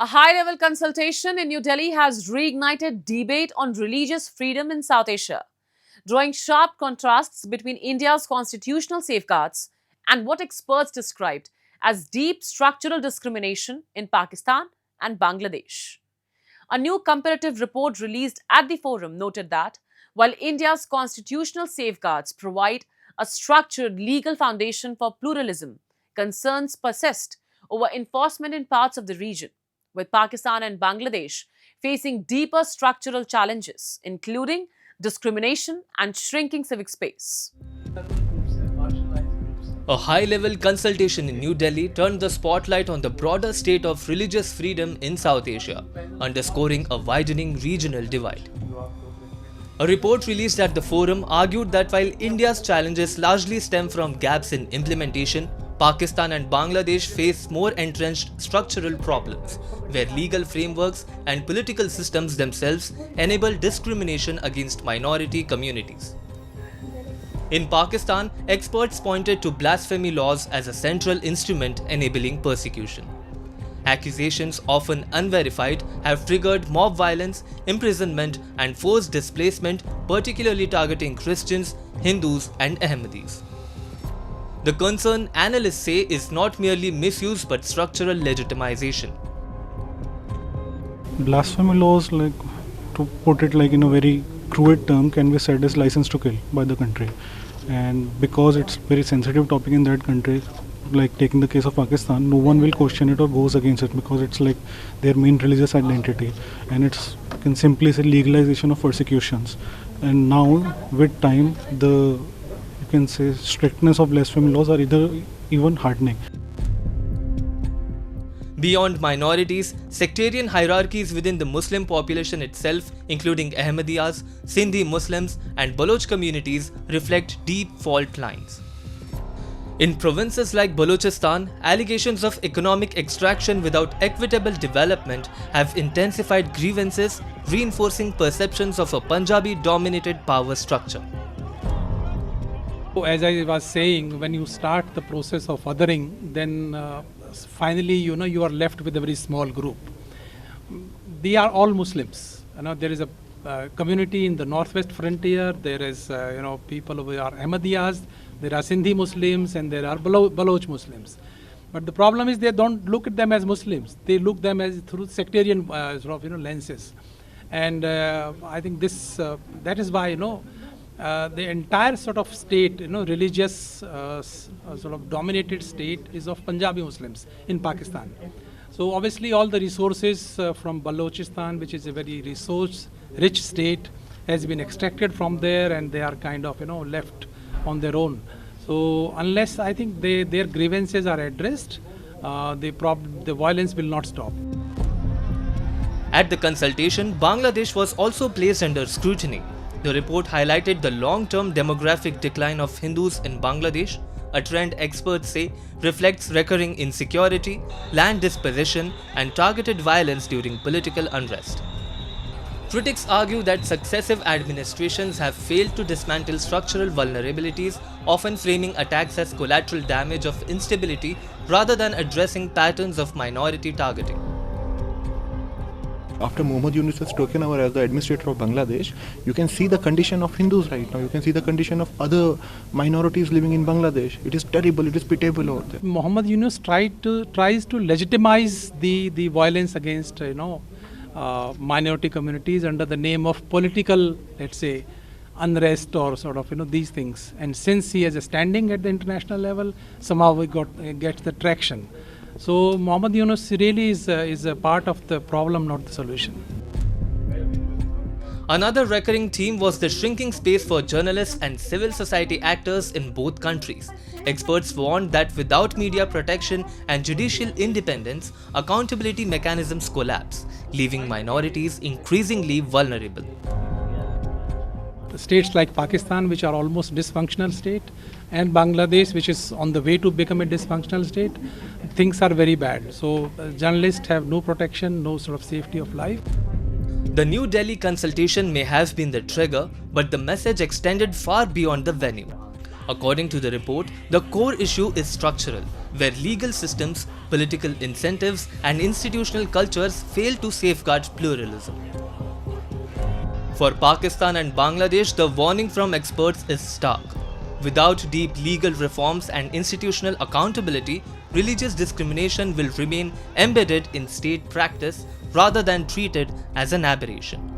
A high-level consultation in New Delhi has reignited debate on religious freedom in South Asia, drawing sharp contrasts between India's constitutional safeguards and what experts described as deep structural discrimination in Pakistan and Bangladesh. A new comparative report released at the forum noted that while India's constitutional safeguards provide a structured legal foundation for pluralism, concerns persist over enforcement in parts of the region, with Pakistan and Bangladesh facing deeper structural challenges, including discrimination and shrinking civic space. A high-level consultation in New Delhi turned the spotlight on the broader state of religious freedom in South Asia, underscoring a widening regional divide. A report released at the forum argued that while India's challenges largely stem from gaps in implementation, Pakistan and Bangladesh face more entrenched structural problems, where legal frameworks and political systems themselves enable discrimination against minority communities. In Pakistan, experts pointed to blasphemy laws as a central instrument enabling persecution. Accusations, often unverified, have triggered mob violence, imprisonment, and forced displacement, particularly targeting Christians, Hindus, and Ahmadis. The concern, analysts say, is not merely misuse but structural legitimization. Blasphemy laws, to put it in a very crude term, can be said as license to kill by the country. And because it's very sensitive topic in that country, like taking the case of Pakistan, no one will question it or goes against it because it's like their main religious identity, and it's, you can simply say, legalization of persecutions. And now with time, the, you can say, strictness of blasphemy laws are even hardening. Beyond minorities, sectarian hierarchies within the Muslim population itself, including Ahmadiyas, Sindhi Muslims, and Baloch communities, reflect deep fault lines. In provinces like Balochistan, allegations of economic extraction without equitable development have intensified grievances, reinforcing perceptions of a Punjabi-dominated power structure. As I was saying, when you start the process of othering, then finally, you are left with a very small group. They are all Muslims. There is a community in the northwest frontier. There is, people who are Ahmadiyas. There are Sindhi Muslims and there are Baloch Muslims. But the problem is they don't look at them as Muslims. They look them as through sectarian lenses. And I think this that is why the entire sort of state, religious sort of dominated state is of Punjabi Muslims in Pakistan. So obviously all the resources from Balochistan, which is a very resource-rich state, has been extracted from there, and they are kind of left on their own. So unless I think their grievances are addressed, the violence will not stop. At the consultation, Bangladesh was also placed under scrutiny. The report highlighted the long-term demographic decline of Hindus in Bangladesh, a trend experts say reflects recurring insecurity, land dispossession, and targeted violence during political unrest. Critics argue that successive administrations have failed to dismantle structural vulnerabilities, often framing attacks as collateral damage of instability rather than addressing patterns of minority targeting. After Muhammad Yunus has taken over as the administrator of Bangladesh, you can see the condition of Hindus right now. You can see the condition of other minorities living in Bangladesh. It is terrible, it is pitiable over there. Muhammad Yunus tries to legitimize the violence against minority communities under the name of political, let's say, unrest or sort of these things. And since he has a standing at the international level, somehow we gets the traction. So Muhammad Yunus really is a part of the problem, not the solution. Another recurring theme was the shrinking space for journalists and civil society actors in both countries. Experts warned that without media protection and judicial independence, accountability mechanisms collapse, leaving minorities increasingly vulnerable. States like Pakistan, which are almost dysfunctional state, and Bangladesh, which is on the way to become a dysfunctional state, things are very bad. So journalists have no protection, no sort of safety of life. The New Delhi consultation may have been the trigger, but the message extended far beyond the venue. According to the report, the core issue is structural, where legal systems, political incentives, and institutional cultures fail to safeguard pluralism. For Pakistan and Bangladesh, the warning from experts is stark. Without deep legal reforms and institutional accountability, religious discrimination will remain embedded in state practice rather than treated as an aberration.